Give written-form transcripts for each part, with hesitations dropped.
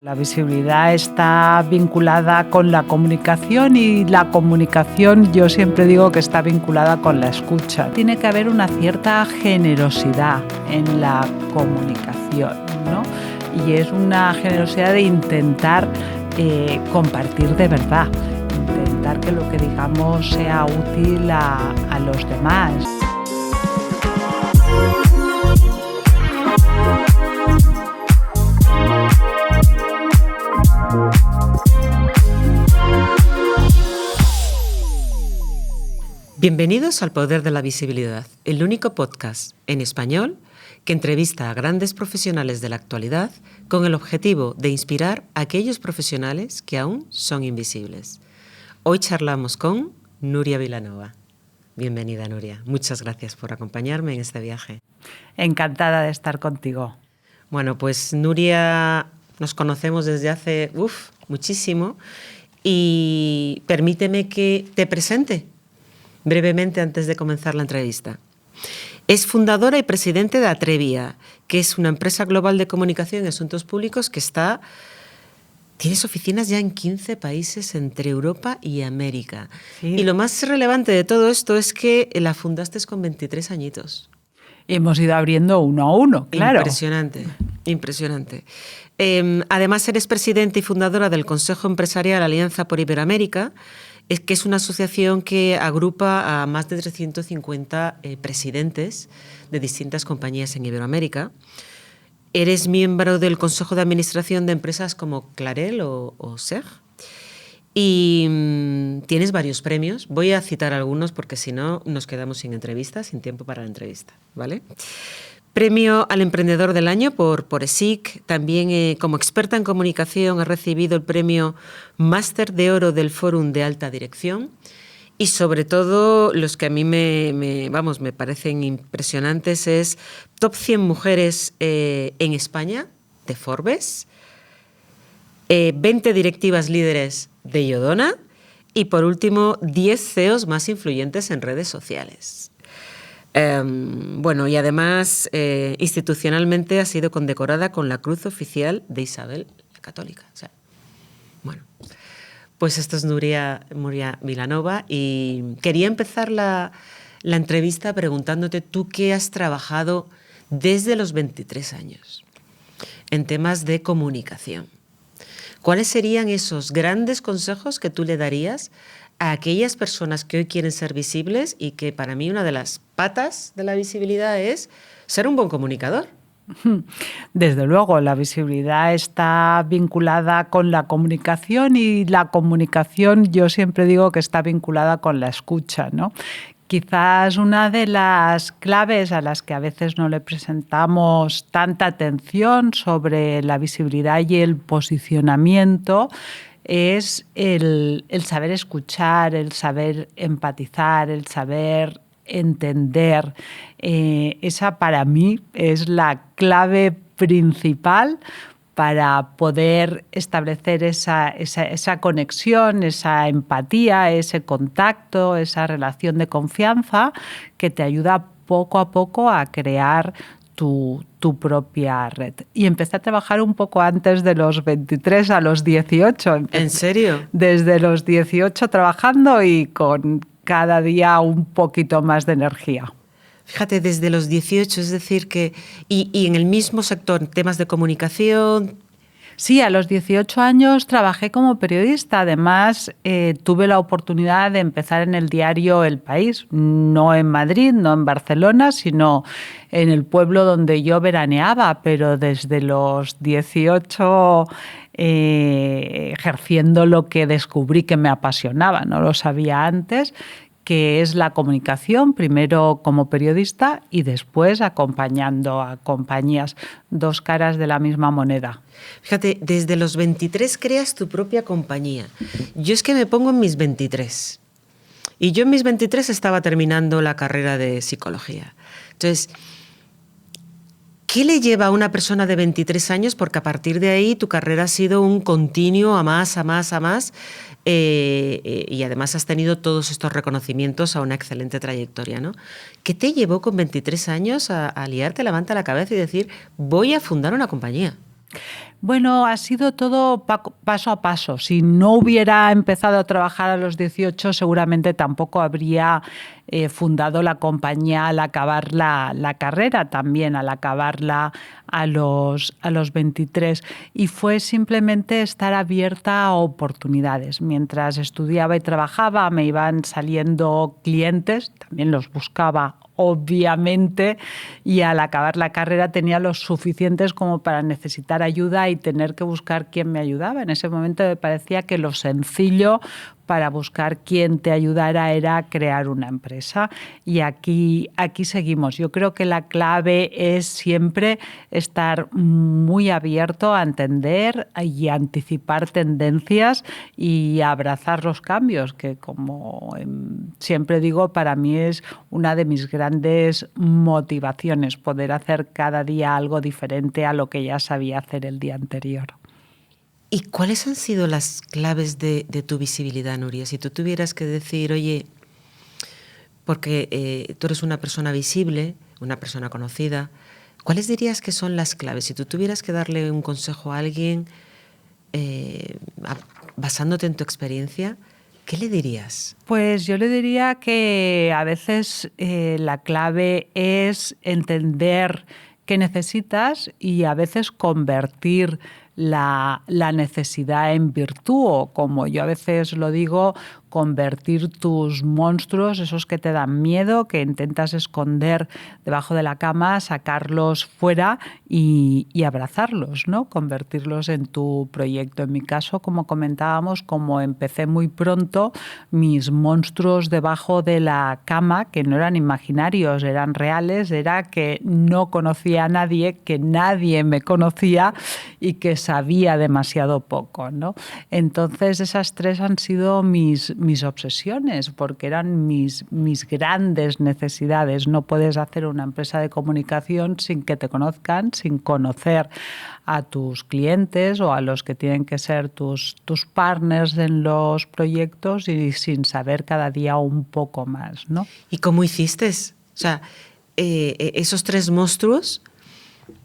La visibilidad está vinculada con la comunicación y la comunicación yo siempre digo que está vinculada con la escucha. Tiene que haber una cierta generosidad en la comunicación, ¿no? Y es una generosidad de intentar compartir de verdad, intentar que lo que digamos sea útil a los demás. Bienvenidos al Poder de la Visibilidad, el único podcast en español que entrevista a grandes profesionales de la actualidad con el objetivo de inspirar a aquellos profesionales que aún son invisibles. Hoy charlamos con Nuria Vilanova. Bienvenida, Nuria. Muchas gracias por acompañarme en este viaje. Encantada de estar contigo. Bueno, pues Nuria, nos conocemos desde hace muchísimo y permíteme que te presente brevemente antes de comenzar la entrevista. Es fundadora y presidente de Atrevia, que es una empresa global de comunicación y asuntos públicos que tienes oficinas ya en 15 países entre Europa y América. Sí. Y lo más relevante de todo esto es que la fundaste con 23 añitos. Y hemos ido abriendo uno a uno, claro. Impresionante, impresionante. Además, eres presidenta y fundadora del Consejo Empresarial Alianza por Iberoamérica, que es una asociación que agrupa a más de 350 presidentes de distintas compañías en Iberoamérica. Eres miembro del Consejo de Administración de empresas como Clarel o SEG. Y tienes varios premios. Voy a citar algunos porque si no nos quedamos sin entrevista, sin tiempo para la entrevista, ¿vale? Premio al Emprendedor del Año por ESIC. También como experta en comunicación ha recibido el premio Máster de Oro del Fórum de Alta Dirección. Y sobre todo, los que a mí me parecen impresionantes es Top 100 Mujeres en España, de Forbes, 20 directivas líderes de Iodona y, por último, 10 CEOs más influyentes en redes sociales. Y además, institucionalmente ha sido condecorada con la Cruz Oficial de Isabel la Católica. Pues esto es Nuria Vilanova y quería empezar la entrevista preguntándote tú qué has trabajado desde los 23 años en temas de comunicación. ¿Cuáles serían esos grandes consejos que tú le darías a aquellas personas que hoy quieren ser visibles y que para mí una de las patas de la visibilidad es ser un buen comunicador? Desde luego, la visibilidad está vinculada con la comunicación y la comunicación yo siempre digo que está vinculada con la escucha, ¿no? Quizás una de las claves a las que a veces no le presentamos tanta atención sobre la visibilidad y el posicionamiento es el saber escuchar, el saber empatizar, el saber entender. Esa para mí es la clave principal para poder establecer esa conexión, esa empatía, ese contacto, esa relación de confianza que te ayuda poco a poco a crear tu propia red. Y empecé a trabajar un poco antes de los 23, a los 18. ¿En serio? Desde los 18 trabajando y con cada día un poquito más de energía. Fíjate, desde los 18, es decir, que... Y en el mismo sector, temas de comunicación... Sí, a los 18 años trabajé como periodista. Además, tuve la oportunidad de empezar en el diario El País, no en Madrid, no en Barcelona, sino en el pueblo donde yo veraneaba, pero desde los 18 ejerciendo lo que descubrí que me apasionaba, no lo sabía antes, que es la comunicación, primero como periodista y después acompañando a compañías, dos caras de la misma moneda. Fíjate, desde los 23 creas tu propia compañía. Yo es que me pongo en mis 23. Y yo en mis 23 estaba terminando la carrera de psicología. Entonces, ¿qué le lleva a una persona de 23 años? Porque a partir de ahí tu carrera ha sido un continuo a más, y además has tenido todos estos reconocimientos a una excelente trayectoria, ¿no? ¿Qué te llevó con 23 años a liarte la manta a la cabeza y decir, voy a fundar una compañía? Bueno, ha sido todo paso a paso. Si no hubiera empezado a trabajar a los 18, seguramente tampoco habría fundado la compañía al acabar la carrera, también al acabarla a los 23. Y fue simplemente estar abierta a oportunidades. Mientras estudiaba y trabajaba, me iban saliendo clientes, también los buscaba obviamente, y al acabar la carrera tenía los suficientes como para necesitar ayuda y tener que buscar quién me ayudaba. En ese momento me parecía que lo sencillo para buscar quién te ayudara era crear una empresa. Y aquí seguimos. Yo creo que la clave es siempre estar muy abierto a entender y anticipar tendencias y abrazar los cambios, que como siempre digo, para mí es una de mis grandes motivaciones, poder hacer cada día algo diferente a lo que ya sabía hacer el día anterior. ¿Y cuáles han sido las claves de tu visibilidad, Nuria? Si tú tuvieras que decir, oye, porque tú eres una persona visible, una persona conocida, ¿cuáles dirías que son las claves? Si tú tuvieras que darle un consejo a alguien, basándote en tu experiencia, ¿qué le dirías? Pues yo le diría que a veces la clave es entender qué necesitas y a veces convertir la necesidad en virtud, o como yo a veces lo digo, convertir tus monstruos, esos que te dan miedo, que intentas esconder debajo de la cama, sacarlos fuera y abrazarlos, ¿no? Convertirlos en tu proyecto. En mi caso, como comentábamos, como empecé muy pronto, mis monstruos debajo de la cama, que no eran imaginarios, eran reales, era que no conocía a nadie, que nadie me conocía y que sabía demasiado poco, ¿no? Entonces esas tres han sido mis obsesiones, porque eran mis grandes necesidades. No puedes hacer una empresa de comunicación sin que te conozcan, sin conocer a tus clientes o a los que tienen que ser tus partners en los proyectos y sin saber cada día un poco más, ¿no? ¿Y cómo hiciste? O sea, esos tres monstruos,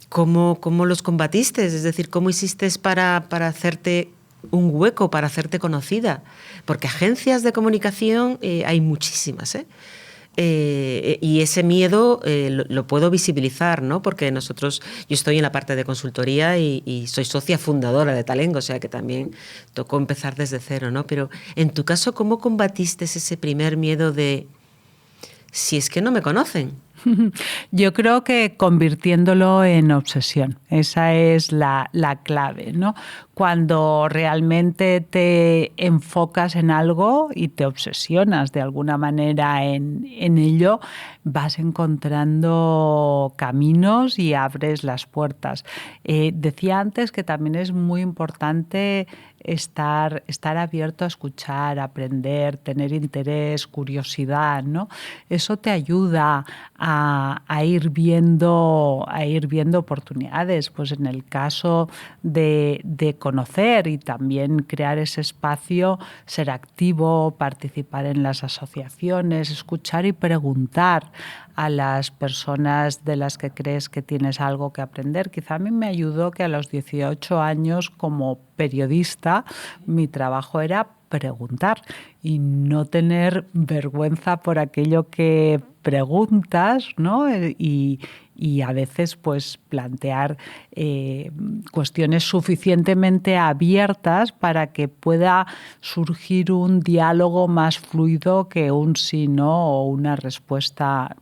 ¿cómo los combatiste? Es decir, ¿cómo hiciste para hacerte un hueco, para hacerte conocida? Porque agencias de comunicación hay muchísimas, ¿eh? Y ese miedo lo puedo visibilizar, ¿no? Porque yo estoy en la parte de consultoría y soy socia fundadora de Talengo, o sea que también tocó empezar desde cero, ¿no? Pero en tu caso, ¿cómo combatiste ese primer miedo de si es que no me conocen? Yo creo que convirtiéndolo en obsesión, esa es la clave, ¿no? Cuando realmente te enfocas en algo y te obsesionas de alguna manera en ello, vas encontrando caminos y abres las puertas. Decía antes que también es muy importante estar abierto a escuchar, aprender, tener interés, curiosidad, ¿no? Eso te ayuda a ir viendo oportunidades. Pues en el caso de conocer y también crear ese espacio, ser activo, participar en las asociaciones, escuchar y preguntar a las personas de las que crees que tienes algo que aprender. Quizá a mí me ayudó que a los 18 años, como periodista, mi trabajo era preguntar y no tener vergüenza por aquello que preguntas, ¿no? Y a veces pues plantear cuestiones suficientemente abiertas para que pueda surgir un diálogo más fluido que un sí, no o una respuesta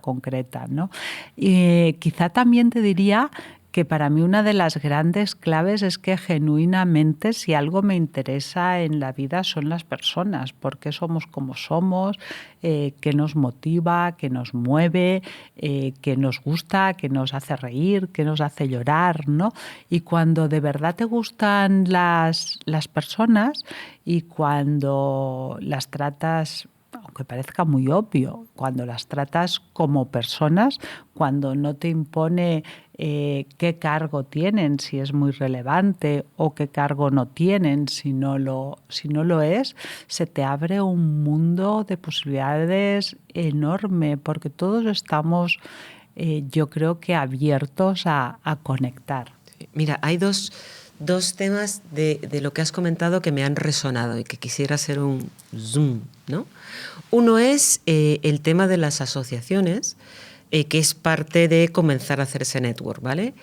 concreta, ¿no? Quizá también te diría que para mí una de las grandes claves es que genuinamente, si algo me interesa en la vida, son las personas, por qué somos como somos, qué nos motiva, qué nos mueve, qué nos gusta, qué nos hace reír, qué nos hace llorar, ¿no? Y cuando de verdad te gustan las personas y cuando las tratas, aunque parezca muy obvio, cuando las tratas como personas, cuando no te impone qué cargo tienen, si es muy relevante, o qué cargo no tienen, si no lo es, se te abre un mundo de posibilidades enorme, porque todos estamos, yo creo que abiertos a conectar. Mira, hay dos temas de lo que has comentado que me han resonado y que quisiera hacer un zoom, ¿no? Uno es el tema de las asociaciones, que es parte de comenzar a hacerse network, ¿vale?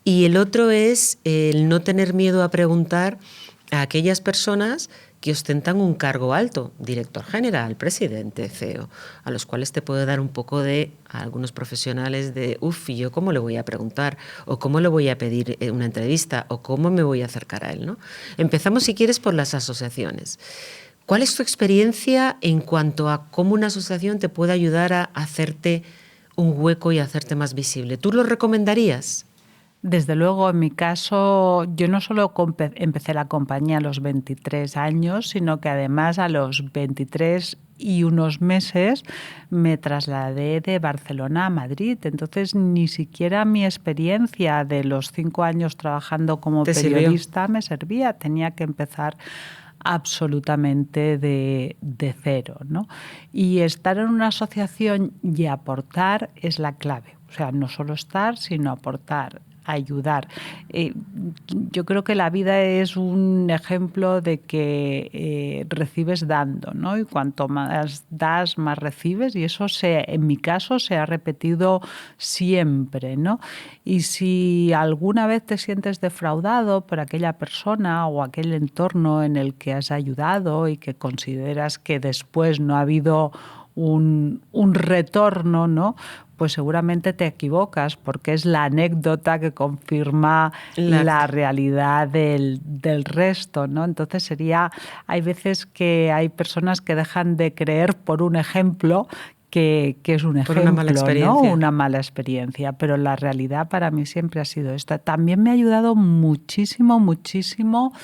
Y el otro es el no tener miedo a preguntar a aquellas personas que ostentan un cargo alto, director general, presidente, CEO, a los cuales te puede dar un poco a algunos profesionales ¿y yo cómo le voy a preguntar? ¿O cómo le voy a pedir una entrevista? ¿O cómo me voy a acercar a él? ¿No? Empezamos, si quieres, por las asociaciones. ¿Cuál es tu experiencia en cuanto a cómo una asociación te puede ayudar a hacerte un hueco y a hacerte más visible? ¿Tú lo recomendarías? Desde luego, en mi caso, yo no solo empecé la compañía a los 23 años, sino que además a los 23 y unos meses me trasladé de Barcelona a Madrid. Entonces, ni siquiera mi experiencia de los 5 años trabajando como periodista me servía. Tenía que empezar absolutamente de cero, ¿no? Y estar en una asociación y aportar es la clave. O sea, no solo estar, sino aportar, ayudar. Yo creo que la vida es un ejemplo de que recibes dando, ¿no? Y cuanto más das, más recibes, y eso en mi caso se ha repetido siempre, ¿no? Y si alguna vez te sientes defraudado por aquella persona o aquel entorno en el que has ayudado y que consideras que después no ha habido un retorno, ¿no? Pues seguramente te equivocas, porque es la anécdota que confirma la realidad del resto, ¿no? Entonces hay veces que hay personas que dejan de creer por un ejemplo que es un ejemplo, una mala experiencia, ¿no? Una mala experiencia, pero la realidad para mí siempre ha sido esta. También me ha ayudado muchísimo, muchísimo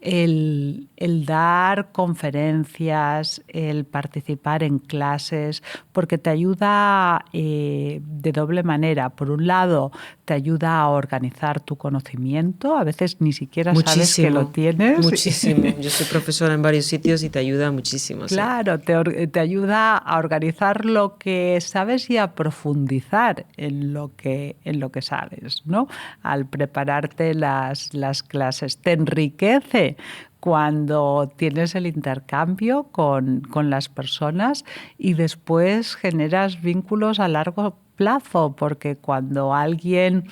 el dar conferencias, el participar en clases, porque te ayuda de doble manera. Por un lado, te ayuda a organizar tu conocimiento. A veces ni siquiera sabes que lo tienes. Muchísimo. Yo soy profesora en varios sitios y te ayuda muchísimo. Claro, sí. Te ayuda a organizar lo que sabes y a profundizar en lo que sabes, ¿no? Al prepararte las clases. Te enriquece cuando tienes el intercambio con las personas y después generas vínculos a largo plazo, porque cuando alguien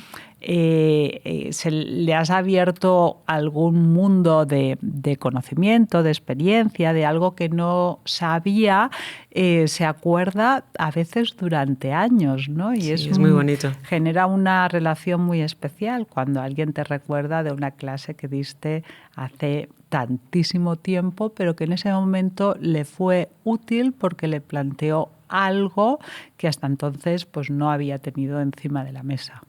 le has abierto algún mundo de conocimiento, de experiencia, de algo que no sabía, se acuerda a veces durante años, ¿no? Y sí, es muy bonito. Genera una relación muy especial cuando alguien te recuerda de una clase que diste hace tantísimo tiempo, pero que en ese momento le fue útil porque le planteó algo que hasta entonces pues no había tenido encima de la mesa.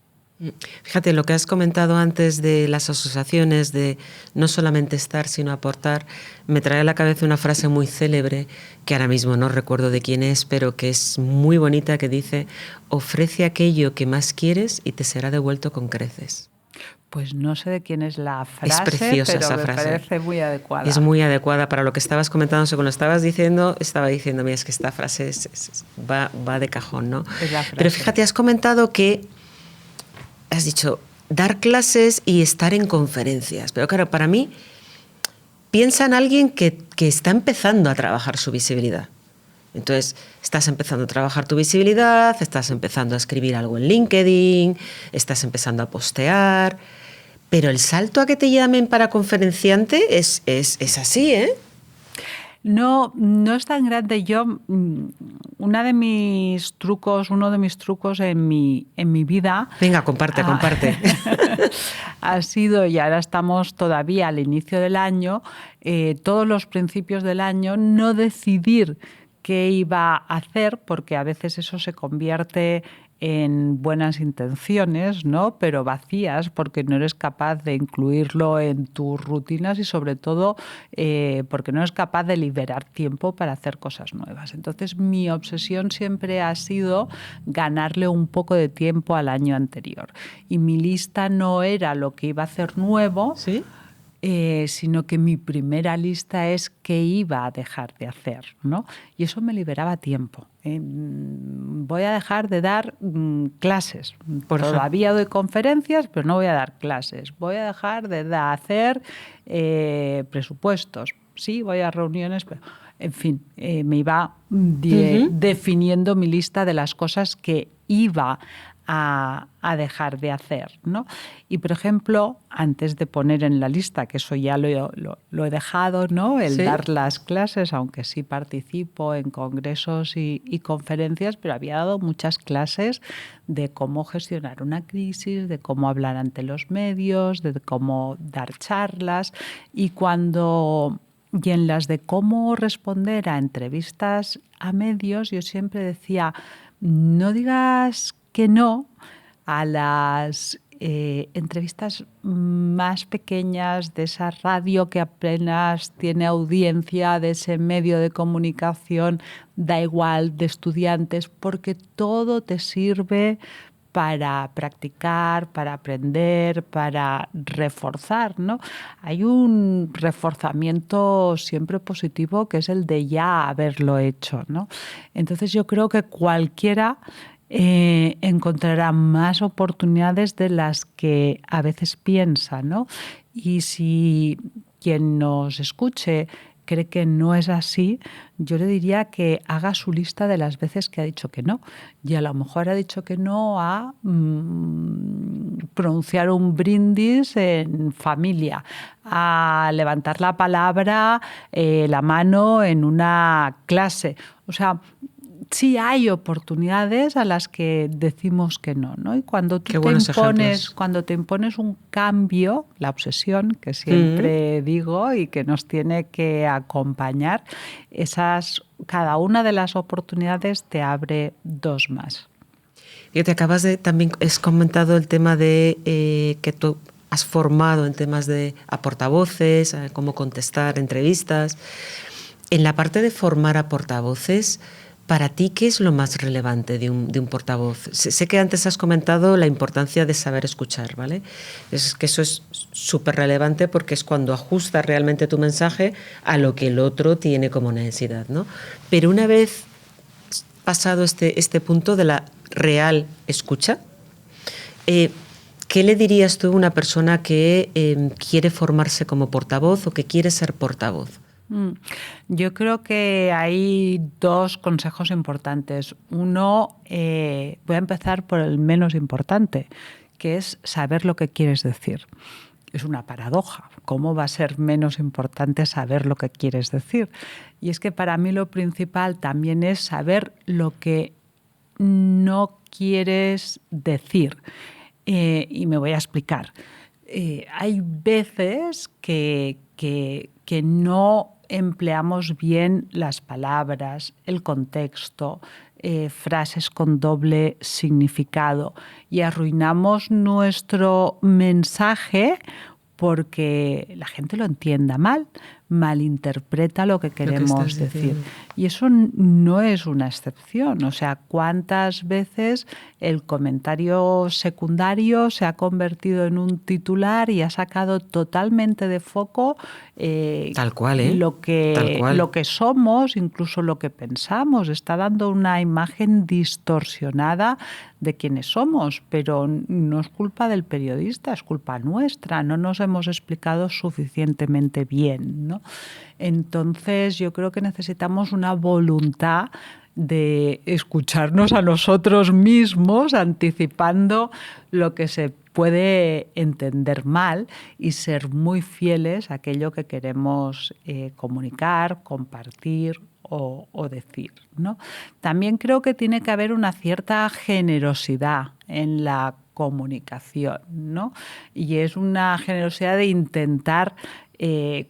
Fíjate, lo que has comentado antes de las asociaciones, de no solamente estar, sino aportar, me trae a la cabeza una frase muy célebre, que ahora mismo no recuerdo de quién es, pero que es muy bonita, que dice: ofrece aquello que más quieres y te será devuelto con creces. Pues no sé de quién es la frase, es preciosa pero esa me frase. Parece muy adecuada. Es muy adecuada para lo que estabas comentando. Según lo estabas diciendo, estaba diciendo, mira, es que esta frase va de cajón, ¿no? Pero fíjate, has comentado que has dicho dar clases y estar en conferencias. Pero claro, para mí, piensa en alguien que está empezando a trabajar su visibilidad. Entonces, estás empezando a trabajar tu visibilidad, estás empezando a escribir algo en LinkedIn, estás empezando a postear, pero el salto a que te llamen para conferenciante es así, ¿eh? No es tan grande. Yo, uno de mis trucos en mi vida... Venga, comparte. Ha sido, y ahora estamos todavía al inicio del año, todos los principios del año, no decidir qué iba a hacer, porque a veces eso se convierte en buenas intenciones, ¿no? Pero vacías, porque no eres capaz de incluirlo en tus rutinas y sobre todo porque no eres capaz de liberar tiempo para hacer cosas nuevas. Entonces, mi obsesión siempre ha sido ganarle un poco de tiempo al año anterior. Y mi lista no era lo que iba a hacer nuevo, ¿sí? sino que mi primera lista es qué iba a dejar de hacer, ¿no? Y eso me liberaba tiempo. Voy a dejar de dar clases. Todavía doy conferencias, pero no voy a dar clases. Voy a dejar de hacer presupuestos. Sí, voy a reuniones, pero... En fin, me iba definiendo mi lista de las cosas que iba a dejar de hacer, ¿no? Y, por ejemplo, antes de poner en la lista, que eso ya lo he dejado, ¿no? El dar las clases, aunque sí participo en congresos y conferencias, pero había dado muchas clases de cómo gestionar una crisis, de cómo hablar ante los medios, de cómo dar charlas. Y en las de cómo responder a entrevistas a medios, yo siempre decía, no digas que no a las entrevistas más pequeñas de esa radio que apenas tiene audiencia, de ese medio de comunicación, da igual, de estudiantes, porque todo te sirve para practicar, para aprender, para reforzar, ¿no? Hay un reforzamiento siempre positivo que es el de ya haberlo hecho, ¿no? Entonces yo creo que cualquiera encontrará más oportunidades de las que a veces piensa, ¿no? Y si quien nos escuche cree que no es así, yo le diría que haga su lista de las veces que ha dicho que no. Y a lo mejor ha dicho que no a pronunciar un brindis en familia, a levantar la palabra, la mano en una clase. O sea, sí hay oportunidades a las que decimos que no, ¿no? Y cuando tú cuando te impones un cambio, la obsesión que siempre digo y que nos tiene que acompañar, cada una de las oportunidades te abre dos más. Y te también has comentado el tema de que tú has formado en temas a portavoces, a cómo contestar entrevistas. En la parte de formar a portavoces, para ti, ¿qué es lo más relevante de un portavoz? Sé que antes has comentado la importancia de saber escuchar, ¿vale? Es que eso es súper relevante porque es cuando ajustas realmente tu mensaje a lo que el otro tiene como necesidad, ¿no? Pero una vez pasado este punto de la real escucha, ¿qué le dirías tú a una persona que quiere formarse como portavoz o que quiere ser portavoz? Yo creo que hay dos consejos importantes. Uno, voy a empezar por el menos importante, que es saber lo que quieres decir. Es una paradoja. ¿Cómo va a ser menos importante saber lo que quieres decir? Y es que para mí lo principal también es saber lo que no quieres decir. Y me voy a explicar. Hay veces que no empleamos bien las palabras, el contexto, frases con doble significado y arruinamos nuestro mensaje porque la gente lo entienda mal, malinterpreta lo que queremos decir. Y eso no es una excepción. O sea, ¿cuántas veces el comentario secundario se ha convertido en un titular y ha sacado totalmente de foco Tal cual, lo que somos, incluso lo que pensamos? Está dando una imagen distorsionada de quiénes somos, pero no es culpa del periodista, es culpa nuestra. No nos hemos explicado suficientemente bien, ¿no? Entonces yo creo que necesitamos una voluntad de escucharnos a nosotros mismos, anticipando lo que se puede entender mal y ser muy fieles a aquello que queremos comunicar, compartir o decir, ¿no? También creo que tiene que haber una cierta generosidad en la comunicación, ¿no? Y es una generosidad de intentar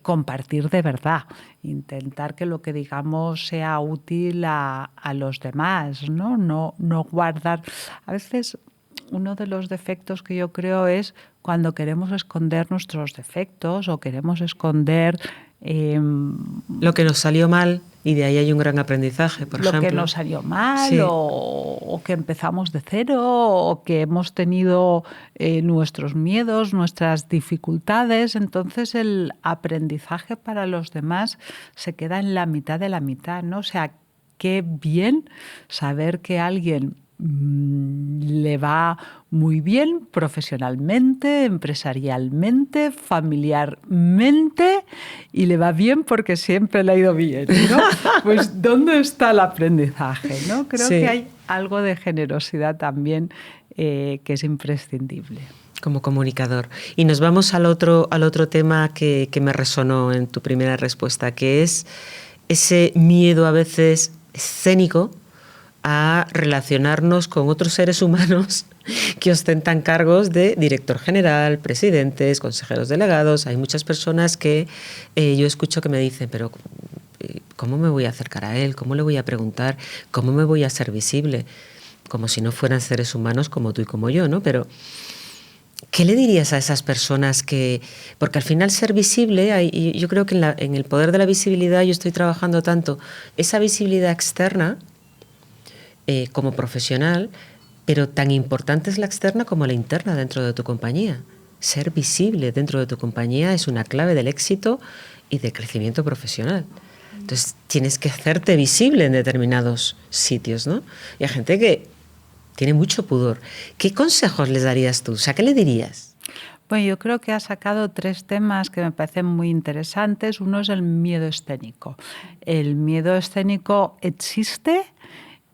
compartir de verdad, intentar que lo que digamos sea útil a los demás, ¿no? No guardar. A veces uno de los defectos que yo creo es cuando queremos esconder nuestros defectos o queremos esconder lo que nos salió mal. Y de ahí hay un gran aprendizaje, por ejemplo. Lo que nos salió mal, Sí. o que empezamos de cero, o que hemos tenido nuestros miedos, nuestras dificultades. Entonces el aprendizaje para los demás se queda en la mitad de la mitad, ¿no? O sea, qué bien saber que alguien le va muy bien profesionalmente, empresarialmente, familiarmente, y le va bien porque siempre le ha ido bien, ¿no? Pues ¿dónde está el aprendizaje, ¿no? Creo Sí. que hay algo de generosidad también que es imprescindible. Como comunicador. Y nos vamos al otro tema que me resonó en tu primera respuesta, que es ese miedo a veces escénico a relacionarnos con otros seres humanos que ostentan cargos de director general, presidentes, consejeros delegados. Hay muchas personas que yo escucho que me dicen, pero ¿cómo me voy a acercar a él? ¿Cómo le voy a preguntar? ¿Cómo me voy a ser visible? Como si no fueran seres humanos como tú y como yo, ¿no? Pero ¿qué le dirías a esas personas que...? Porque al final ser visible, yo creo que en el poder de la visibilidad yo estoy trabajando tanto esa visibilidad externa como profesional, pero tan importante es la externa como la interna dentro de tu compañía. Ser visible dentro de tu compañía es una clave del éxito y del crecimiento profesional. Entonces tienes que hacerte visible en determinados sitios, ¿no? Y hay gente que tiene mucho pudor. ¿Qué consejos les darías tú? O sea, ¿qué le dirías? Bueno, yo creo que has sacado 3 temas que me parecen muy interesantes. Uno es el miedo escénico. El miedo escénico existe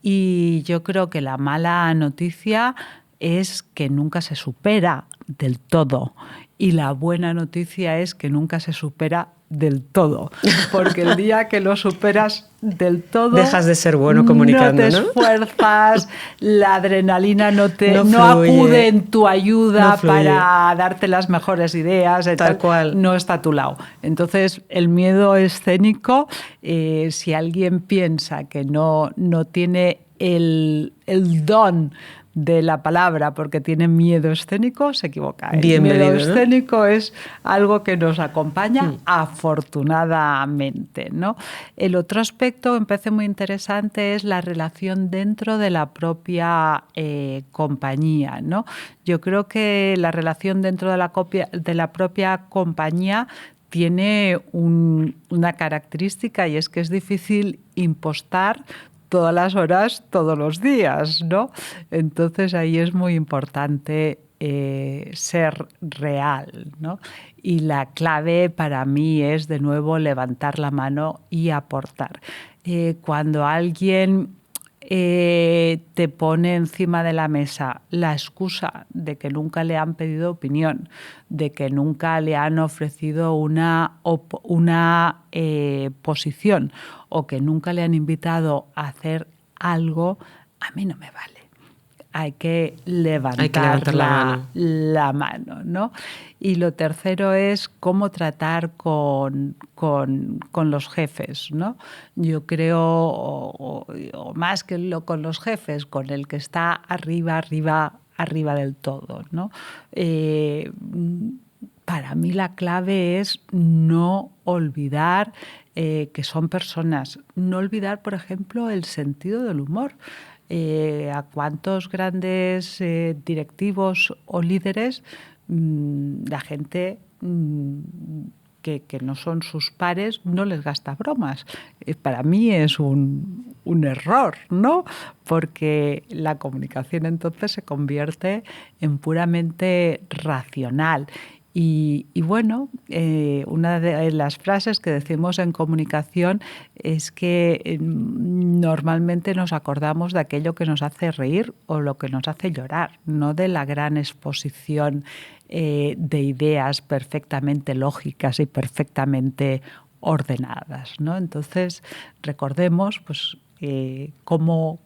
y yo creo que la mala noticia es que nunca se supera del todo. Y la buena noticia es que nunca se supera del todo. Porque el día que lo superas del todo, dejas de ser bueno comunicando, no te esfuerzas, la adrenalina no acude en tu ayuda para darte las mejores ideas, tal cual. No está a tu lado. Entonces, el miedo escénico, si alguien piensa que no tiene el don de la palabra porque tiene miedo escénico, se equivoca. El miedo escénico, ¿no? Es algo que nos acompaña afortunadamente, ¿no? El otro aspecto que me parece muy interesante es la relación dentro de la propia compañía, ¿no? Yo creo que la relación dentro de la propia compañía tiene una característica, y es que es difícil impostar todas las horas, todos los días, ¿no? Entonces ahí es muy importante ser real, ¿no? Y la clave para mí es, de nuevo, levantar la mano y aportar. Cuando alguien te pone encima de la mesa la excusa de que nunca le han pedido opinión, de que nunca le han ofrecido una posición, o que nunca le han invitado a hacer algo, a mí no me vale. Hay que levantar la mano, ¿no? Y lo tercero es cómo tratar con los jefes, ¿no? Yo creo, o más que con los jefes, con el que está arriba del todo, ¿no? Para mí la clave es no olvidar que son personas. No olvidar, por ejemplo, el sentido del humor. A cuántos grandes directivos o líderes la gente que no son sus pares no les gasta bromas. Para mí es un error, ¿no? Porque la comunicación entonces se convierte en puramente racional. Y bueno, una de las frases que decimos en comunicación es que normalmente nos acordamos de aquello que nos hace reír o lo que nos hace llorar, no de la gran exposición de ideas perfectamente lógicas y perfectamente ordenadas, ¿no? Entonces, recordemos, pues, cómo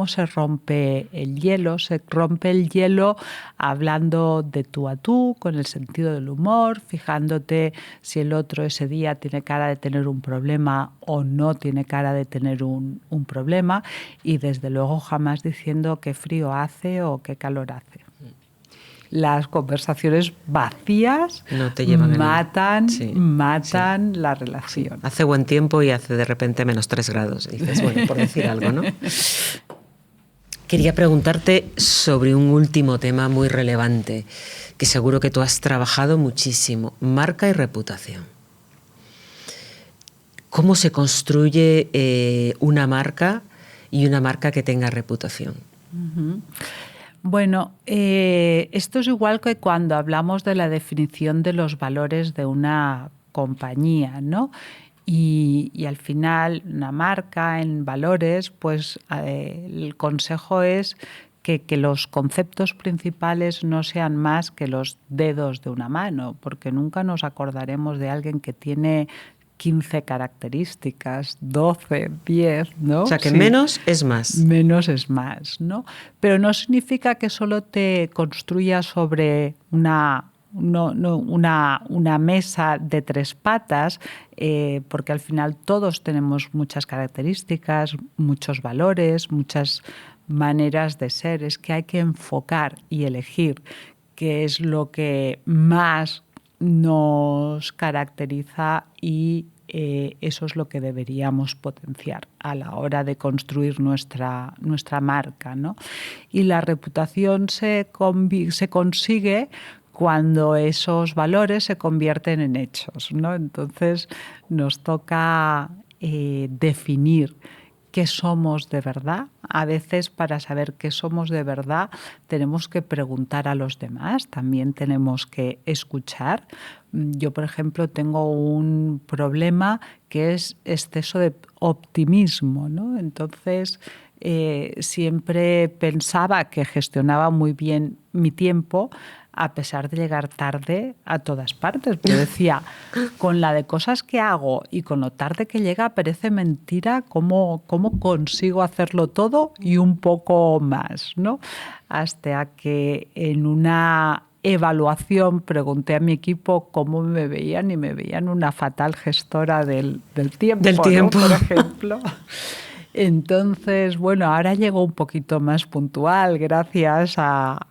se rompe el hielo. Se rompe el hielo hablando de tú a tú, con el sentido del humor, fijándote si el otro ese día tiene cara de tener un problema o no tiene cara de tener un problema, y desde luego jamás diciendo qué frío hace o qué calor hace. las conversaciones vacías no te llevan matan sí. la relación. Sí. Hace buen tiempo y hace de repente -3 grados. Y dices, bueno, por decir algo, ¿no? Quería preguntarte sobre un último tema muy relevante, que seguro que tú has trabajado muchísimo: marca y reputación. ¿Cómo se construye una marca y una marca que tenga reputación? Uh-huh. Bueno, esto es igual que cuando hablamos de la definición de los valores de una compañía, ¿no? Y al final, una marca en valores, pues el consejo es que los conceptos principales no sean más que los dedos de una mano, porque nunca nos acordaremos de alguien que tiene 15 características, 12, 10, ¿no? O sea, que sí. Menos es más. Menos es más, ¿no? Pero no significa que solo te construyas sobre una mesa de 3 patas, porque al final todos tenemos muchas características, muchos valores, muchas maneras de ser. Es que hay que enfocar y elegir qué es lo que más nos caracteriza y eso es lo que deberíamos potenciar a la hora de construir nuestra marca, ¿no? Y la reputación se consigue cuando esos valores se convierten en hechos, ¿no? Entonces nos toca definir qué somos de verdad. A veces, para saber qué somos de verdad, tenemos que preguntar a los demás, también tenemos que escuchar. Yo, por ejemplo, tengo un problema que es exceso de optimismo, ¿no? Entonces, siempre pensaba que gestionaba muy bien mi tiempo, a pesar de llegar tarde a todas partes. Pero decía, con la de cosas que hago y con lo tarde que llega, parece mentira cómo consigo hacerlo todo y un poco más, ¿no? Hasta que en una evaluación pregunté a mi equipo cómo me veían y me veían una fatal gestora del tiempo, ¿no? Por ejemplo. Entonces, bueno, ahora llego un poquito más puntual gracias a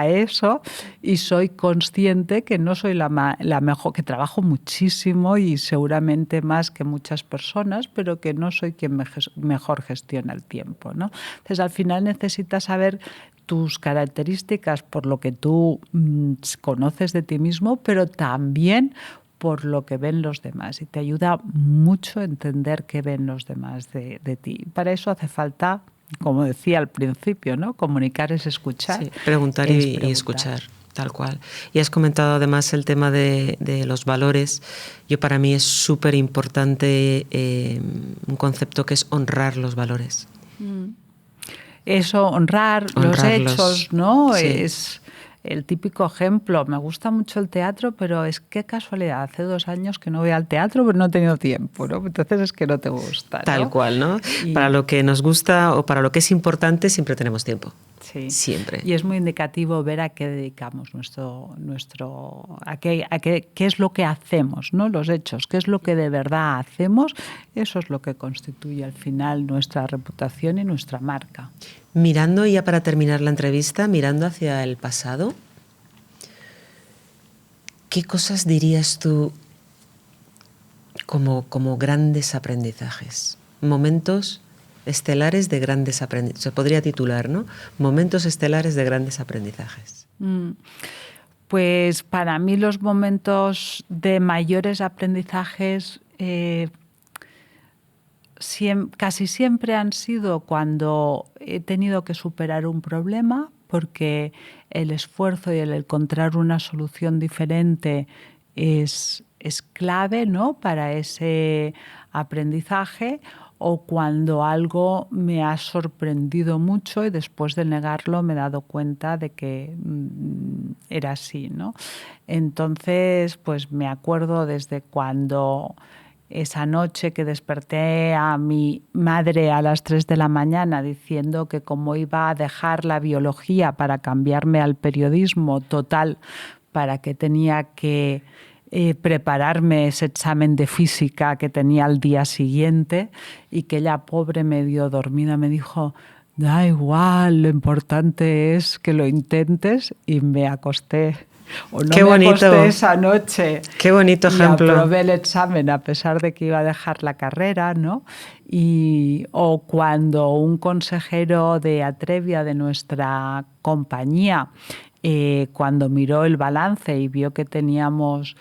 eso, y soy consciente que no soy la mejor, que trabajo muchísimo y seguramente más que muchas personas, pero que no soy quien mejor gestiona el tiempo, ¿no? Entonces, al final necesitas saber tus características por lo que tú conoces de ti mismo, pero también por lo que ven los demás, y te ayuda mucho a entender qué ven los demás de ti. Para eso hace falta, como decía al principio, ¿no? Comunicar es escuchar. Sí, preguntar y escuchar, tal cual. Y has comentado además el tema de los valores. Para mí es súper importante un concepto que es honrar los valores. Eso, honrar los hechos, ¿no? Sí. Es el típico ejemplo. Me gusta mucho el teatro, pero es que casualidad. Hace 2 años que no voy al teatro, pero no he tenido tiempo, ¿no? Entonces es que no te gusta, ¿no? Tal cual, ¿no? Para lo que nos gusta o para lo que es importante siempre tenemos tiempo. Sí. Siempre. Y es muy indicativo ver a qué dedicamos qué es lo que hacemos, ¿no? Los hechos, qué es lo que de verdad hacemos. Eso es lo que constituye al final nuestra reputación y nuestra marca. Mirando, ya para terminar la entrevista, mirando hacia el pasado, ¿qué cosas dirías tú como grandes aprendizajes? Momentos estelares de grandes aprendizajes. Se podría titular, ¿no? Momentos estelares de grandes aprendizajes. Pues para mí los momentos de mayores aprendizajes casi siempre han sido cuando he tenido que superar un problema, porque el esfuerzo y el encontrar una solución diferente es clave, ¿no? Para ese aprendizaje, o cuando algo me ha sorprendido mucho y después de negarlo me he dado cuenta de que era así, ¿no? Entonces, pues me acuerdo desde cuando esa noche que desperté a mi madre a las 3 de la mañana diciendo que cómo iba a dejar la biología para cambiarme al periodismo, total, para que tenía que prepararme ese examen de física que tenía al día siguiente, y que ella, pobre, medio dormida, me dijo: Da igual, lo importante es que lo intentes, y me acosté. O no Qué me bonito. acosté esa noche. Qué bonito ejemplo. Y aprobé el examen a pesar de que iba a dejar la carrera, ¿no? O cuando un consejero de Atrevia, de nuestra compañía, cuando miró el balance y vio que teníamos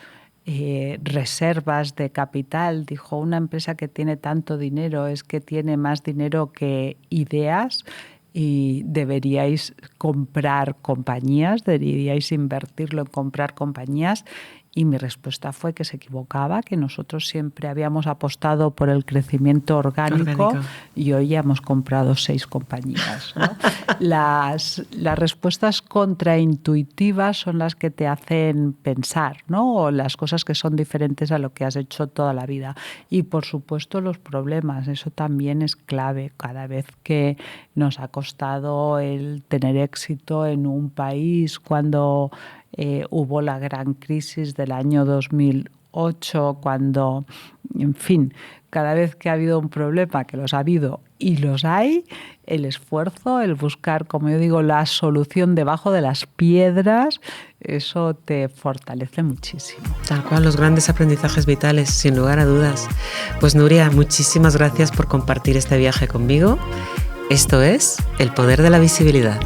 reservas de capital, dijo: una empresa que tiene tanto dinero es que tiene más dinero que ideas, y deberíais comprar compañías, deberíais invertirlo en comprar compañías. Y mi respuesta fue que se equivocaba, que nosotros siempre habíamos apostado por el crecimiento orgánico. Y hoy ya hemos comprado 6 compañías, ¿no? Las respuestas contraintuitivas son las que te hacen pensar, ¿no? O las cosas que son diferentes a lo que has hecho toda la vida. Y por supuesto los problemas, eso también es clave. Cada vez que nos ha costado el tener éxito en un país, cuando hubo la gran crisis del año 2008, cuando, en fin, cada vez que ha habido un problema, que los ha habido y los hay, el esfuerzo, el buscar, como yo digo, la solución debajo de las piedras, eso te fortalece muchísimo. Tal cual, los grandes aprendizajes vitales, sin lugar a dudas. Pues Nuria, muchísimas gracias por compartir este viaje conmigo. Esto es El Poder de la Visibilidad.